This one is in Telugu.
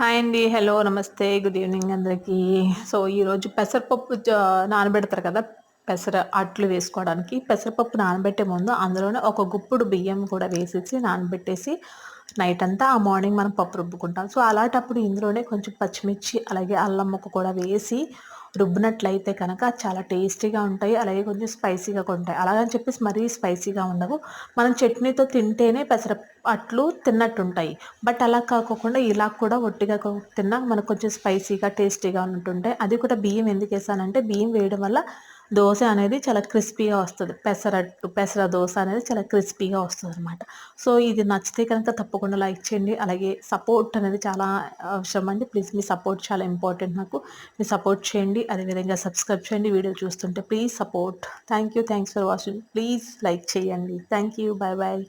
హాయ్ అండి. హలో, నమస్తే, గుడ్ ఈవినింగ్ అందరికీ. సో, ఈరోజు పెసరపప్పు నానబెడతారు కదా! అట్లు వేసుకోవడానికి. పెసరపప్పు నానబెట్టే ముందు అందులోనే ఒక గుప్పుడు బియ్యం కూడా వేసేసి నానబెట్టేసి నైట్ అంతా ఆ మార్నింగ్ మనం పప్పు రుబ్బుకుంటాం. సో, అలాంటప్పుడు ఇందులోనే కొంచెం పచ్చిమిర్చి, అలాగే అల్లం ముక్క కూడా వేసి రుబ్బినట్లయితే కనుక చాలా టేస్టీగా ఉంటాయి. అలాగే కొంచెం స్పైసీగా కూడా ఉంటాయి. అలాగని చెప్పేసి మరీ స్పైసీగా ఉండవు. మనం చట్నీతో తింటేనే అట్లు తిన్నట్టుంటాయి. బట్ అలా కాకోకుండా ఇలా కూడా ఒట్టిగా తిన్నా మనకు కొంచెం స్పైసీగా, టేస్టీగా ఉంటుంటాయి. అది కూడా బియ్యం ఎందుకేసానంటే బియ్యం వేయడం వల్ల దోస అనేది చాలా క్రిస్పీగా వస్తది. పెసర దోస అనేది చాలా క్రిస్పీగా వస్తదనమాట. సో, ఇది నచ్చితే కనుక తప్పకుండా లైక్ చేయండి. అలాగే సపోర్ట్ అనేది చాలా అవసరం అండి. ప్లీజ్ మీ సపోర్ట్ చాలా ఇంపార్టెంట్ నాకు. మీరు సపోర్ట్ చేయండి. అదేవిధంగా సబ్స్క్రైబ్ చేయండి. వీడియో చూస్తుంటే please support. Thanks for watching. Please like చేయండి. Thank you. Bye by.